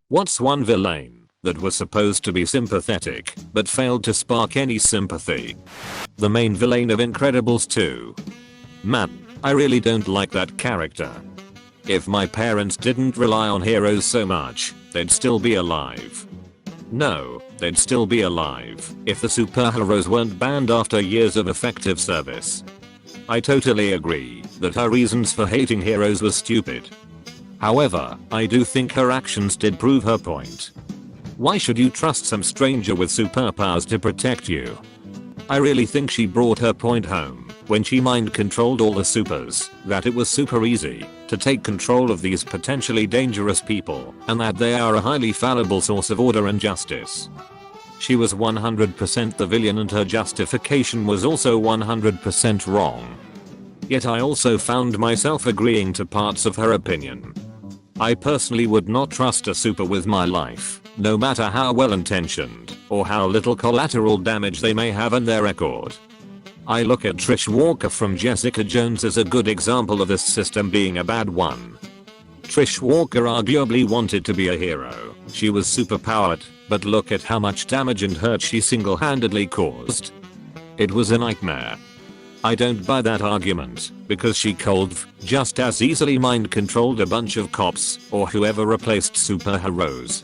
What's one villain that was supposed to be sympathetic but failed to spark any sympathy? The main villain of Incredibles 2. Man, I really don't like that character. If my parents didn't rely on heroes so much, they'd still be alive. No, they'd still be alive if the superheroes weren't banned after years of effective service. I totally agree that her reasons for hating heroes were stupid. However, I do think her actions did prove her point. Why should you trust some stranger with superpowers to protect you? I really think she brought her point home when she mind controlled all the supers, that it was super easy to take control of these potentially dangerous people and that they are a highly fallible source of order and justice. She was 100% the villain and her justification was also 100% wrong. Yet I also found myself agreeing to parts of her opinion. I personally would not trust a super with my life, no matter how well intentioned or how little collateral damage they may have on their record. I look at Trish Walker from Jessica Jones as a good example of this system being a bad one. Trish Walker arguably wanted to be a hero. She was superpowered, but look at how much damage and hurt she single-handedly caused. It was a nightmare. I don't buy that argument, because she just as easily mind controlled a bunch of cops or whoever replaced superheroes.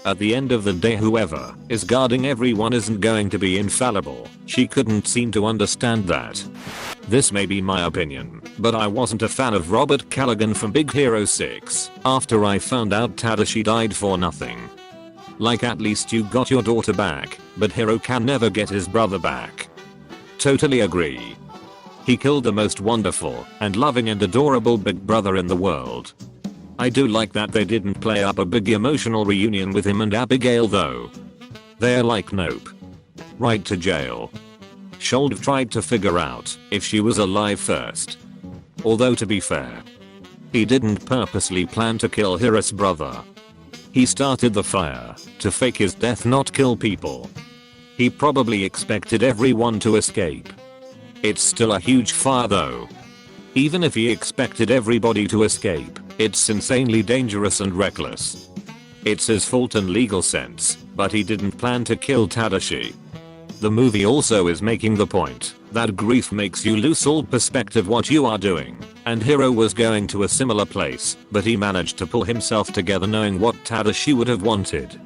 At the end of the day, whoever is guarding everyone isn't going to be infallible. She couldn't seem to understand that. This may be my opinion, but I wasn't a fan of Robert Callaghan from Big Hero 6 after I found out Tadashi died for nothing. Like, at least you got your daughter back, but Hiro can never get his brother back. Totally agree. He killed the most wonderful and loving and adorable big brother in the world. I do like that they didn't play up a big emotional reunion with him and Abigail though. They're like, nope. Right to jail. Should have tried to figure out if she was alive first. Although, to be fair, he didn't purposely plan to kill Hiro's brother. He started the fire to fake his death, not kill people. He probably expected everyone to escape. It's still a huge fire though. Even if he expected everybody to escape, it's insanely dangerous and reckless. It's his fault in legal sense, but he didn't plan to kill Tadashi. The movie also is making the point that grief makes you lose all perspective what you are doing, and Hiro was going to a similar place, but he managed to pull himself together knowing what Tadashi would have wanted.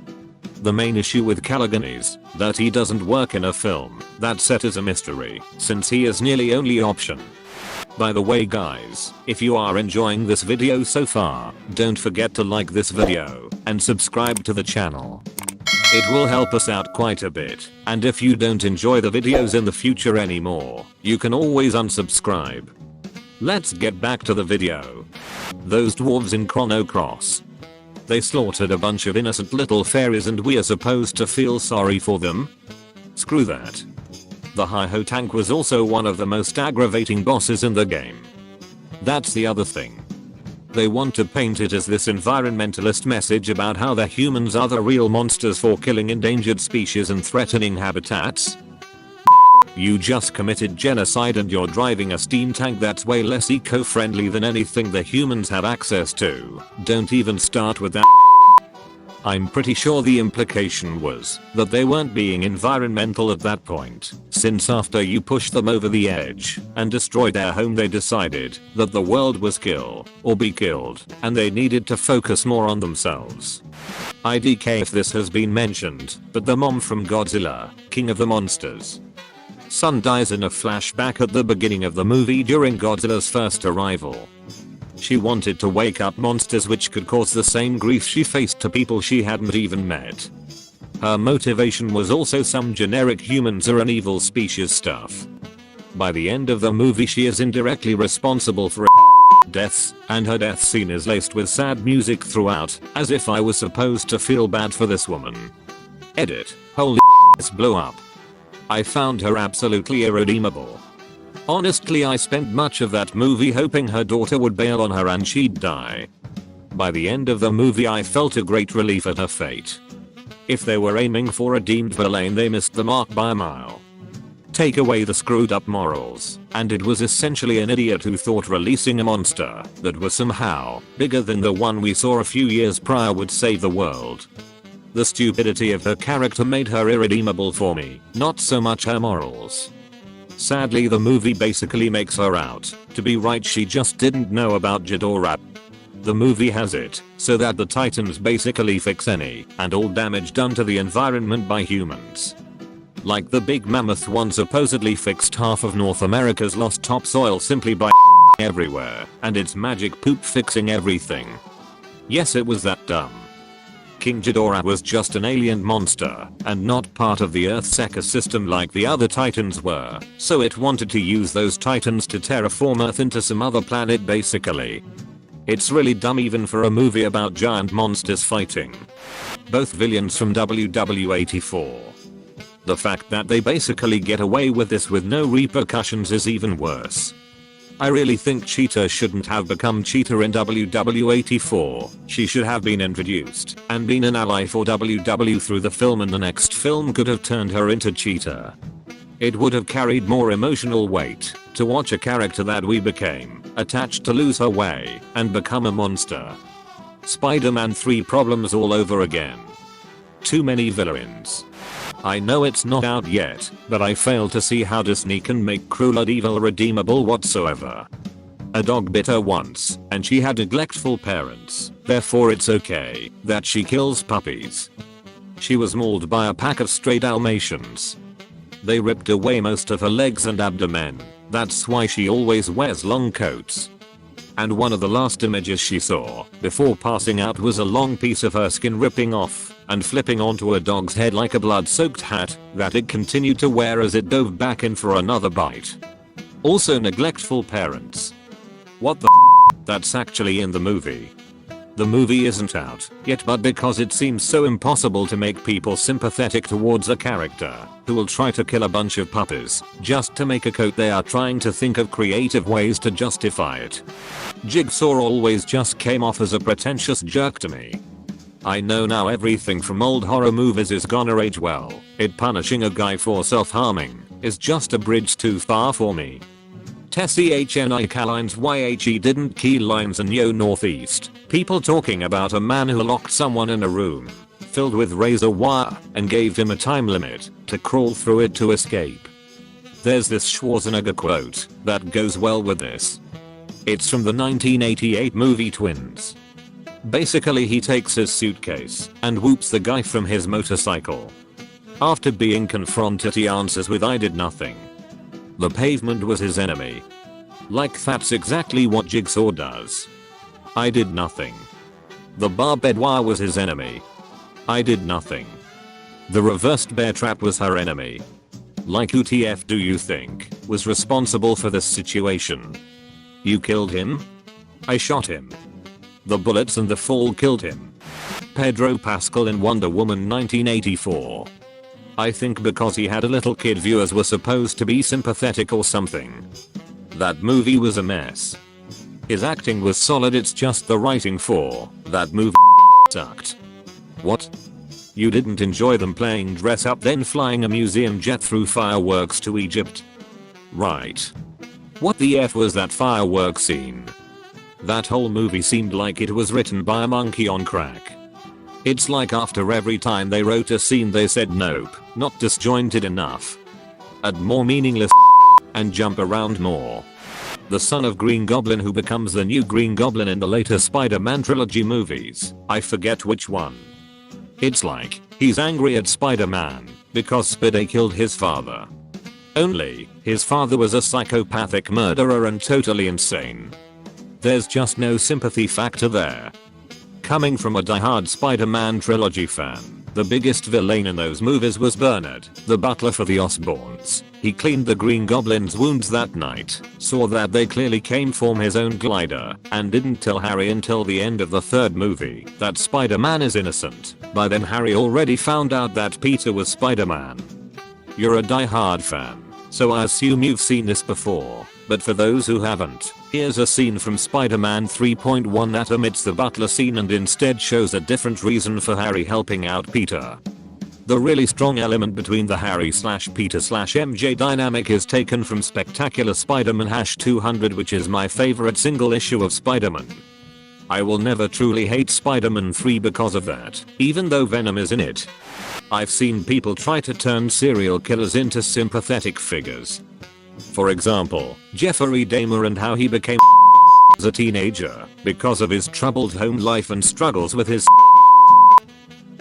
The main issue with Callaghan is that he doesn't work in a film that's set as a mystery, since he is nearly only option. By the way guys, if you are enjoying this video so far, don't forget to like this video and subscribe to the channel. It will help us out quite a bit, and if you don't enjoy the videos in the future anymore, you can always unsubscribe. Let's get back to the video. Those dwarves in Chrono Cross. They slaughtered a bunch of innocent little fairies and we are supposed to feel sorry for them? Screw that. The Hi-Ho tank was also one of the most aggravating bosses in the game. That's the other thing. They want to paint it as this environmentalist message about how the humans are the real monsters for killing endangered species and threatening habitats. You just committed genocide and you're driving a steam tank that's way less eco-friendly than anything the humans have access to. Don't even start with that. I'm pretty sure the implication was that they weren't being environmental at that point, since after you pushed them over the edge and destroyed their home they decided that the world was kill or be killed and they needed to focus more on themselves. IDK if this has been mentioned, but the mom from Godzilla, King of the Monsters. Son dies in a flashback at the beginning of the movie during Godzilla's first arrival. She wanted to wake up monsters which could cause the same grief she faced to people she hadn't even met. Her motivation was also some generic humans are an evil species stuff. By the end of the movie she is indirectly responsible for deaths, and her death scene is laced with sad music throughout, as if I was supposed to feel bad for this woman. Edit. Holy this blew up. I found her absolutely irredeemable. Honestly, I spent much of that movie hoping her daughter would bail on her and she'd die. By the end of the movie I felt a great relief at her fate. If they were aiming for a deemed villain they missed the mark by a mile. Take away the screwed up morals, and it was essentially an idiot who thought releasing a monster that was somehow bigger than the one we saw a few years prior would save the world. The stupidity of her character made her irredeemable for me, not so much her morals. Sadly, the movie basically makes her out to be right. She just didn't know about Ghidorah. The movie has it so that the Titans basically fix any and all damage done to the environment by humans. Like the big mammoth one supposedly fixed half of North America's lost topsoil simply by everywhere, and its magic poop fixing everything. Yes, it was that dumb. King Ghidorah was just an alien monster and not part of the Earth's ecosystem like the other Titans were, so it wanted to use those Titans to terraform Earth into some other planet basically. It's really dumb even for a movie about giant monsters fighting. Both villains from WW84. The fact that they basically get away with this with no repercussions is even worse. I really think Cheetah shouldn't have become Cheetah in WW84. She should have been introduced and been an ally for WW through the film, and the next film could have turned her into Cheetah. It would have carried more emotional weight to watch a character that we became attached to lose her way and become a monster. Spider-Man 3 problems all over again. Too many villains. I know it's not out yet, but I fail to see how Disney can make Cruella de Vil redeemable whatsoever. A dog bit her once, and she had neglectful parents, therefore it's okay that she kills puppies. She was mauled by a pack of stray Dalmatians. They ripped away most of her legs and abdomen, that's why she always wears long coats. And one of the last images she saw before passing out was a long piece of her skin ripping off and flipping onto a dog's head like a blood-soaked hat that it continued to wear as it dove back in for another bite. Also neglectful parents. What the that's actually in the movie. The movie isn't out yet, but because it seems so impossible to make people sympathetic towards a character who will try to kill a bunch of puppies just to make a coat, they are trying to think of creative ways to justify it. Jigsaw always just came off as a pretentious jerk to me. I know now everything from old horror movies is gonna age well. It punishing a guy for self-harming is just a bridge too far for me. Tessie HNI Kalines YHE didn't key lines and yo northeast. People talking about a man who locked someone in a room filled with razor wire and gave him a time limit to crawl through it to escape. There's this Schwarzenegger quote that goes well with this. It's from the 1988 movie Twins. Basically, he takes his suitcase and whoops the guy from his motorcycle. After being confronted, he answers with "I did nothing. The pavement was his enemy." Like that's exactly what Jigsaw does. I did nothing. The barbed wire was his enemy. I did nothing. The reversed bear trap was her enemy. Like who TF do you think was responsible for this situation? You killed him? I shot him. The bullets and the fall killed him. Pedro Pascal in Wonder Woman 1984. I think because he had a little kid, viewers were supposed to be sympathetic or something. That movie was a mess. His acting was solid, it's just the writing for that movie sucked. What? You didn't enjoy them playing dress up then flying a museum jet through fireworks to Egypt? Right. What the F was that fireworks scene? That whole movie seemed like it was written by a monkey on crack. It's like after every time they wrote a scene they said nope, not disjointed enough. Add more meaningless and jump around more. The son of Green Goblin who becomes the new Green Goblin in the later Spider-Man trilogy movies, I forget which one. It's like he's angry at Spider-Man because Spidey killed his father. Only his father was a psychopathic murderer and totally insane. There's just no sympathy factor there. Coming from a diehard Spider-Man trilogy fan, the biggest villain in those movies was Bernard, the butler for the Osborns. He cleaned the Green Goblin's wounds that night, saw that they clearly came from his own glider, and didn't tell Harry until the end of the third movie that Spider-Man is innocent. By then Harry already found out that Peter was Spider-Man. You're a diehard fan, so I assume you've seen this before, but for those who haven't, here's a scene from Spider-Man 3.1 that omits the butler scene and instead shows a different reason for Harry helping out Peter. The really strong element between the Harry/Peter/MJ dynamic is taken from Spectacular Spider-Man #200, which is my favorite single issue of Spider-Man. I will never truly hate Spider-Man 3 because of that, even though Venom is in it. I've seen people try to turn serial killers into sympathetic figures. For example, Jeffrey Dahmer and how he became as a teenager because of his troubled home life and struggles with his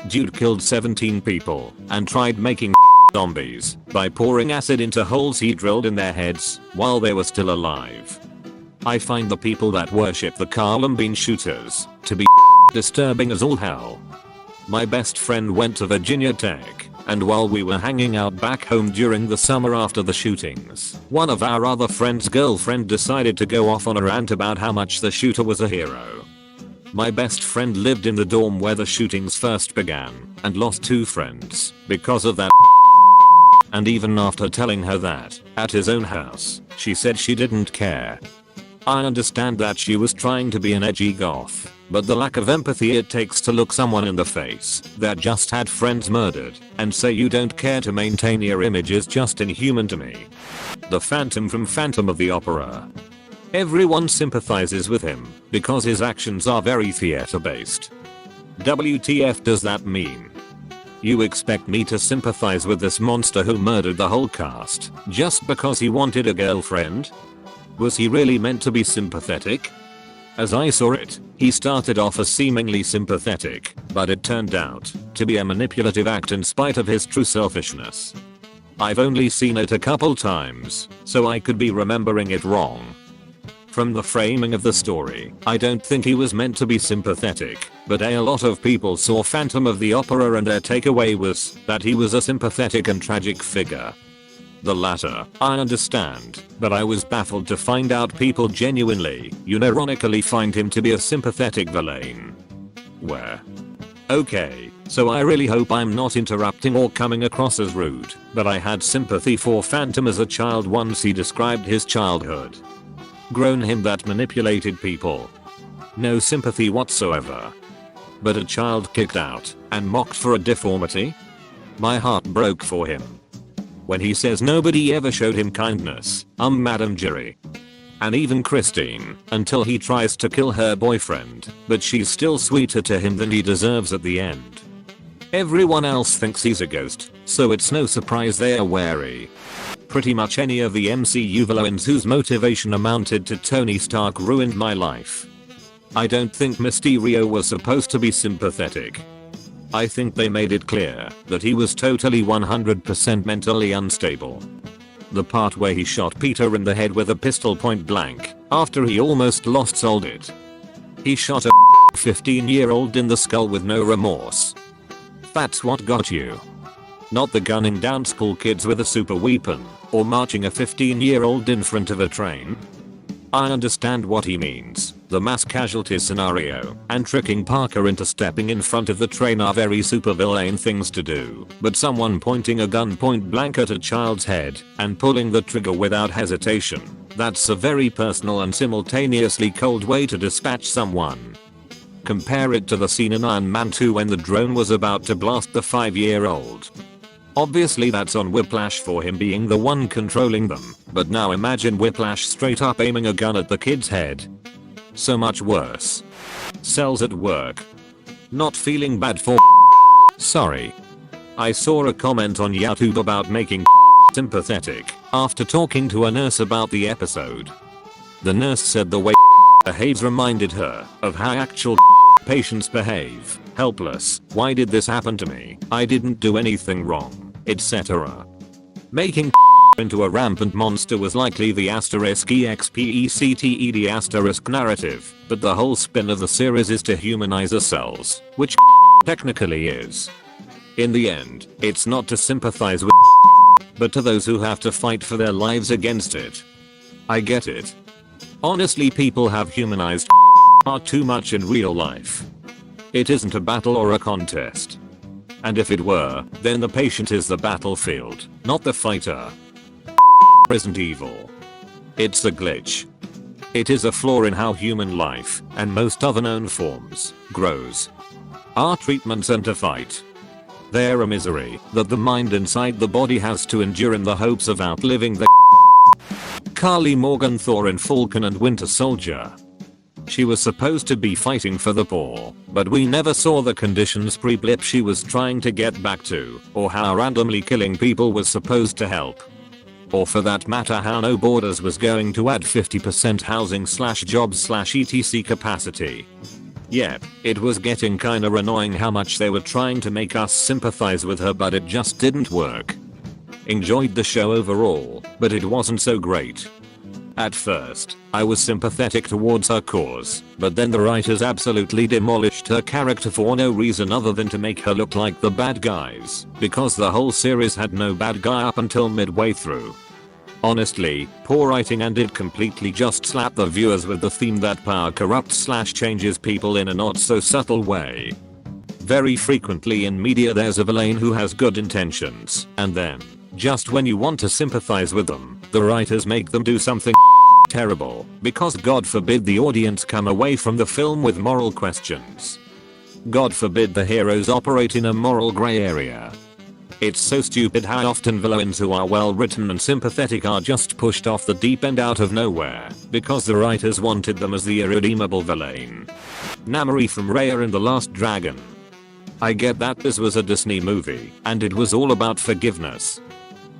dude killed 17 people and tried making zombies by pouring acid into holes he drilled in their heads while they were still alive. I find the people that worship the Columbine shooters to be disturbing as all hell. My best friend went to Virginia Tech, and while we were hanging out back home during the summer after the shootings, one of our other friend's girlfriend decided to go off on a rant about how much the shooter was a hero. My best friend lived in the dorm where the shootings first began and lost 2 friends because of that. And even after telling her that at his own house, she said she didn't care. I understand that she was trying to be an edgy goth, but the lack of empathy it takes to look someone in the face that just had friends murdered and say you don't care to maintain your image is just inhuman to me. The Phantom from Phantom of the Opera. Everyone sympathizes with him because his actions are very theater based. WTF does that mean? You expect me to sympathize with this monster who murdered the whole cast just because he wanted a girlfriend? Was he really meant to be sympathetic? As I saw it, he started off as seemingly sympathetic, but it turned out to be a manipulative act in spite of his true selfishness. I've only seen it a couple times, so I could be remembering it wrong. From the framing of the story, I don't think he was meant to be sympathetic, but a lot of people saw Phantom of the Opera and their takeaway was that he was a sympathetic and tragic figure. The latter, I understand, but I was baffled to find out people genuinely, unironically find him to be a sympathetic villain. Where? Okay, so I really hope I'm not interrupting or coming across as rude, but I had sympathy for Phantom as a child once he described his childhood. Grown him that manipulated people. No sympathy whatsoever. But a child kicked out and mocked for a deformity? My heart broke for him. When he says nobody ever showed him kindness, Madam Jerry. And even Christine, until he tries to kill her boyfriend, but she's still sweeter to him than he deserves at the end. Everyone else thinks he's a ghost, so it's no surprise they are wary. Pretty much any of the MCU villains whose motivation amounted to Tony Stark ruined my life. I don't think Mysterio was supposed to be sympathetic. I think they made it clear that he was totally 100% mentally unstable. The part where he shot Peter in the head with a pistol point blank after he almost lost sold it. He shot a 15-year-old in the skull with no remorse. That's what got you. Not the gunning down school kids with a super weapon, or marching a 15-year-old in front of a train. I understand what he means. The mass casualty scenario and tricking Parker into stepping in front of the train are very supervillain things to do, but someone pointing a gun point blank at a child's head and pulling the trigger without hesitation, that's a very personal and simultaneously cold way to dispatch someone. Compare it to the scene in Iron Man 2 when the drone was about to blast the 5-year-old. Obviously that's on Whiplash for him being the one controlling them, but now imagine Whiplash straight up aiming a gun at the kid's head. So much worse. Cells at work. Not feeling bad for sorry. I saw a comment on YouTube about making sympathetic after talking to a nurse about the episode. The nurse said the way behaves reminded her of how actual patients behave. Helpless, why did this happen to me? I didn't do anything wrong, etc. Making into a rampant monster was likely the *expected* narrative, but the whole spin of the series is to humanize ourselves, which technically is. In the end, it's not to sympathize with but to those who have to fight for their lives against it. I get it. Honestly, people have humanized far too much in real life. It isn't a battle or a contest. And if it were, then the patient is the battlefield, not the fighter. Isn't evil. It's a glitch. It is a flaw in how human life, and most other known forms, grows. Our treatments and to fight. They're a misery that the mind inside the body has to endure in the hopes of outliving the Carly Morgenthau in Falcon and Winter Soldier. She was supposed to be fighting for the poor, but we never saw the conditions pre-blip she was trying to get back to, or how randomly killing people was supposed to help. Or for that matter how No Borders was going to add 50% housing/jobs/etc capacity. Yep, it was getting kinda annoying how much they were trying to make us sympathize with her, but it just didn't work. Enjoyed the show overall, but it wasn't so great. At first, I was sympathetic towards her cause, but then the writers absolutely demolished her character for no reason other than to make her look like the bad guys, because the whole series had no bad guy up until midway through. Honestly, poor writing, and it completely just slapped the viewers with the theme that power corrupts/changes people in a not so subtle way. Very frequently in media there's a villain who has good intentions, and then, just when you want to sympathize with them, the writers make them do something terrible, because God forbid the audience come away from the film with moral questions. God forbid the heroes operate in a moral gray area. It's so stupid how often villains who are well written and sympathetic are just pushed off the deep end out of nowhere, because the writers wanted them as the irredeemable villain. Namori from Raya and the Last Dragon. I get that this was a Disney movie, and it was all about forgiveness.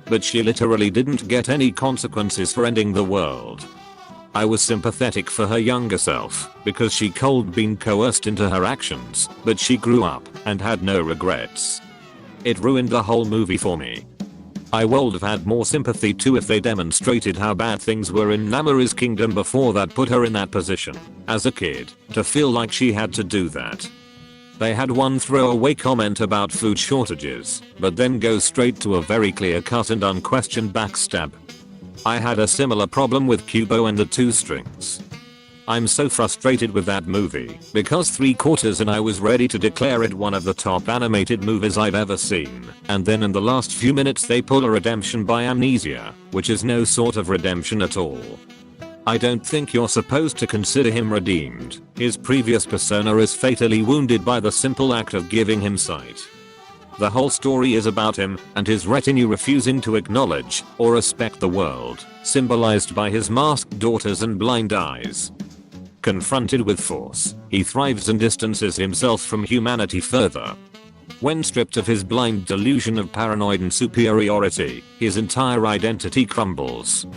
But she literally didn't get any consequences for ending the world. I was sympathetic for her younger self, because she been coerced into her actions, but she grew up and had no regrets. It ruined the whole movie for me. I would have had more sympathy too if they demonstrated how bad things were in Namori's kingdom before that put her in that position, as a kid, to feel like she had to do that. They had one throwaway comment about food shortages, but then go straight to a very clear-cut and unquestioned backstab. I had a similar problem with Kubo and the Two Strings. I'm so frustrated with that movie, because 3/4 and I was ready to declare it one of the top animated movies I've ever seen, and then in the last few minutes they pull a redemption by amnesia, which is no sort of redemption at all. I don't think you're supposed to consider him redeemed. His previous persona is fatally wounded by the simple act of giving him sight. The whole story is about him and his retinue refusing to acknowledge or respect the world, symbolized by his masked daughters and blind eyes. Confronted with force, he thrives and distances himself from humanity further. When stripped of his blind delusion of paranoid and superiority, his entire identity crumbles.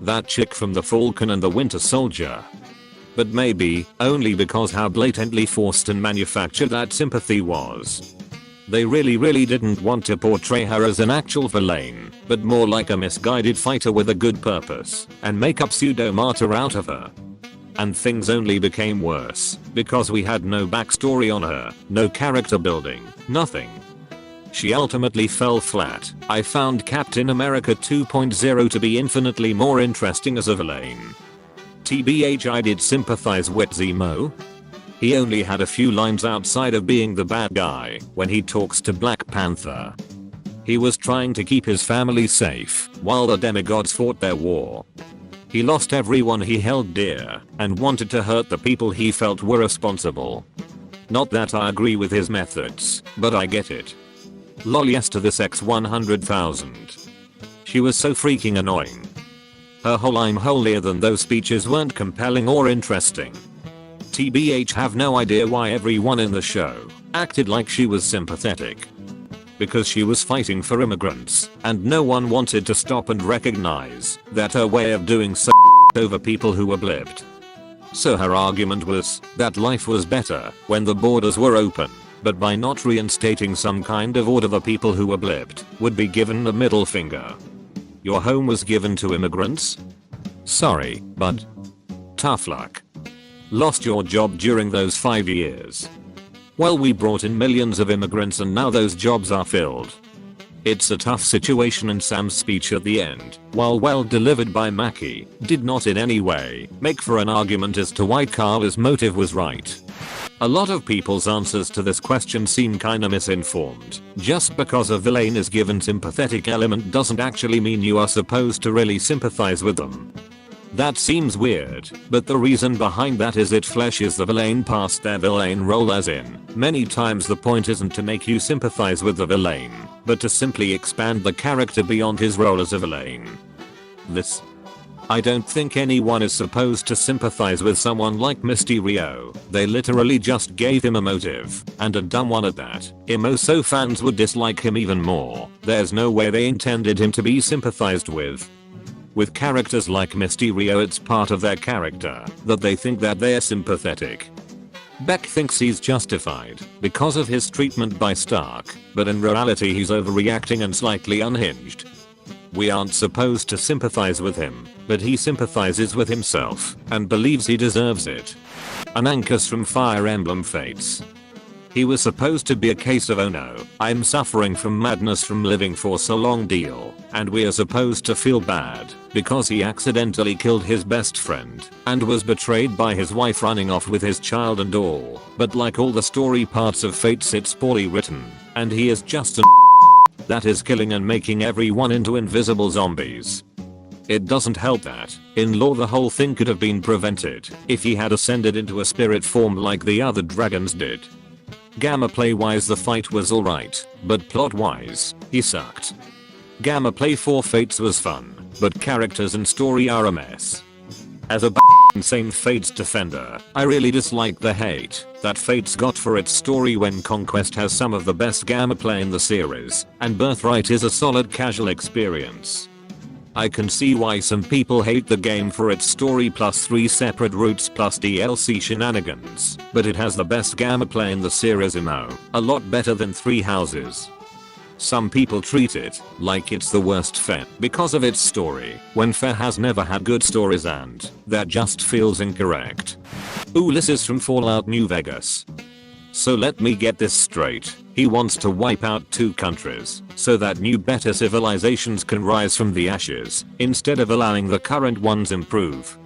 That chick from the Falcon and the Winter Soldier. But maybe, only because how blatantly forced and manufactured that sympathy was. They really didn't want to portray her as an actual villain, but more like a misguided fighter with a good purpose, and make up pseudo-martyr out of her. And things only became worse, because we had no backstory on her, no character building, nothing. She ultimately fell flat. I found Captain America 2.0 to be infinitely more interesting as a villain. TBH, I did sympathize with Zemo. He only had a few lines outside of being the bad guy when he talks to Black Panther. He was trying to keep his family safe while the demigods fought their war. He lost everyone he held dear and wanted to hurt the people he felt were responsible. Not that I agree with his methods, but I get it. Lol, yes to this X100,000. She was so freaking annoying. Her whole "I'm holier than thou" speeches weren't compelling or interesting. TBH, have no idea why everyone in the show acted like she was sympathetic. Because she was fighting for immigrants, and no one wanted to stop and recognize that her way of doing so over people who were blipped. So her argument was that life was better when the borders were open, but by not reinstating some kind of order the people who were blipped would be given a middle finger. Your home was given to immigrants? Sorry, but tough luck. Lost your job during those 5 years. Well, we brought in millions of immigrants and now those jobs are filled. It's a tough situation, and Sam's speech at the end, while well delivered by Mackie, did not in any way make for an argument as to why Carla's motive was right. A lot of people's answers to this question seem kinda misinformed. Just because a villain is given sympathetic element doesn't actually mean you are supposed to really sympathize with them. That seems weird, but the reason behind that is it fleshes the villain past their villain role, as in, many times the point isn't to make you sympathize with the villain, but to simply expand the character beyond his role as a villain. I don't think anyone is supposed to sympathize with someone like Mysterio. They literally just gave him a motive, and a dumb one at that. So fans would dislike him even more. There's no way they intended him to be sympathized with. With characters like Mysterio, it's part of their character that they think that they're sympathetic. Beck thinks he's justified because of his treatment by Stark, but in reality he's overreacting and slightly unhinged. We aren't supposed to sympathize with him, but he sympathizes with himself and believes he deserves it. An Ankus from Fire Emblem Fates. He was supposed to be a case of "oh no, I'm suffering from madness from living for so long" deal, and we are supposed to feel bad because he accidentally killed his best friend and was betrayed by his wife running off with his child and all. But like all the story parts of Fates, it's poorly written, and he is just an that is killing and making everyone into invisible zombies. It doesn't help that, in lore, the whole thing could have been prevented if he had ascended into a spirit form like the other dragons did. Gamma play wise the fight was alright, but plot wise, he sucked. Gamma play for Fates was fun, but characters and story are a mess. As a insane Fates defender, I really dislike the hate that Fates got for its story when Conquest has some of the best Gamma play in the series, and Birthright is a solid casual experience. I can see why some people hate the game for its story plus 3 separate routes plus DLC shenanigans, but it has the best Gamma play in the series a lot better than Three Houses. Some people treat it like it's the worst Fe because of its story, when Fe has never had good stories, and that just feels incorrect. This is from Fallout New Vegas. So let me get this straight. He wants to wipe out 2 countries so that new better civilizations can rise from the ashes instead of allowing the current ones improve.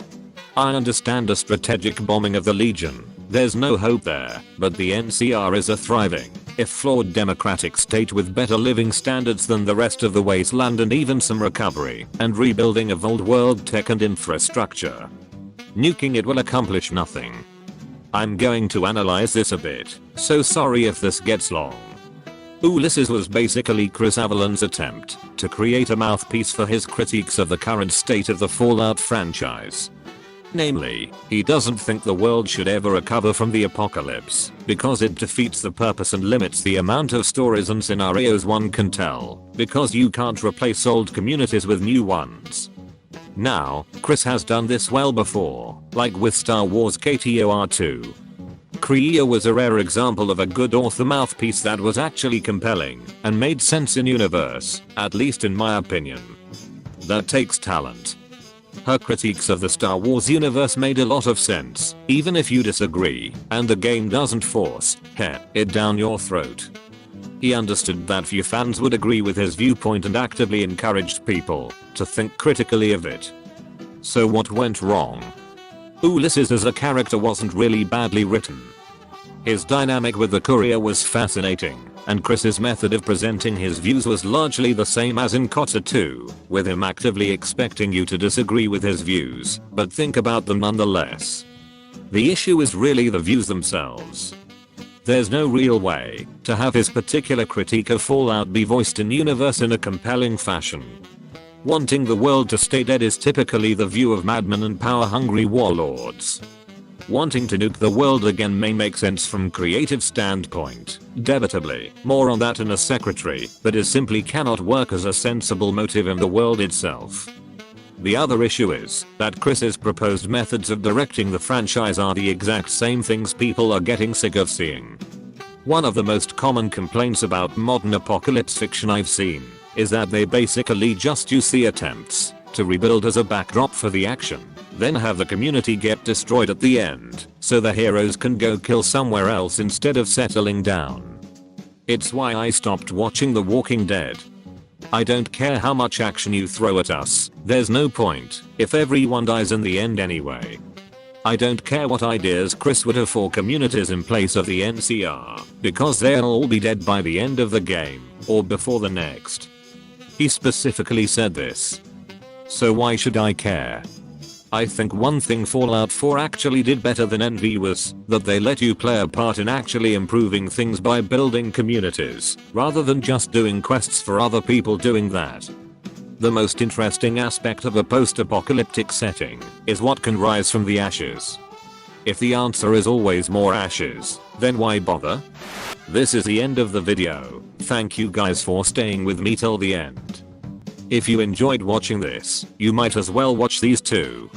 I understand a strategic bombing of the Legion. There's no hope there, but the NCR is a thriving, if flawed, democratic state with better living standards than the rest of the wasteland, and even some recovery and rebuilding of old world tech and infrastructure. Nuking it will accomplish nothing. I'm going to analyze this a bit, so sorry if this gets long. Ulysses was basically Chris Avellon's attempt to create a mouthpiece for his critiques of the current state of the Fallout franchise. Namely, he doesn't think the world should ever recover from the apocalypse because it defeats the purpose and limits the amount of stories and scenarios one can tell, because you can't replace old communities with new ones. Now, Chris has done this well before, like with Star Wars KTOR 2. Kree was a rare example of a good author mouthpiece that was actually compelling and made sense in universe, at least in my opinion. That takes talent. Her critiques of the Star Wars universe made a lot of sense, even if you disagree, and the game doesn't force it down your throat. He understood that few fans would agree with his viewpoint and actively encouraged people to think critically of it. So what went wrong? Ulysses as a character wasn't really badly written. His dynamic with the courier was fascinating, and Chris's method of presenting his views was largely the same as in Kotter 2, with him actively expecting you to disagree with his views, but think about them nonetheless. The issue is really the views themselves. There's no real way to have his particular critique of Fallout be voiced in universe in a compelling fashion. Wanting the world to stay dead is typically the view of madmen and power-hungry warlords. Wanting to nuke the world again may make sense from creative standpoint, debatably, more on that in a secretary, but it simply cannot work as a sensible motive in the world itself. The other issue is that Chris's proposed methods of directing the franchise are the exact same things people are getting sick of seeing. One of the most common complaints about modern apocalypse fiction I've seen is that they basically just use the attempts to rebuild as a backdrop for the action, then have the community get destroyed at the end, so the heroes can go kill somewhere else instead of settling down. It's why I stopped watching The Walking Dead. I don't care how much action you throw at us, there's no point if everyone dies in the end anyway. I don't care what ideas Chris would have for communities in place of the NCR, because they'll all be dead by the end of the game, or before the next. He specifically said this. So why should I care? I think one thing Fallout 4 actually did better than NV was that they let you play a part in actually improving things by building communities, rather than just doing quests for other people doing that. The most interesting aspect of a post-apocalyptic setting is what can rise from the ashes. If the answer is always more ashes, then why bother? This is the end of the video. Thank you guys for staying with me till the end. If you enjoyed watching this, you might as well watch these too.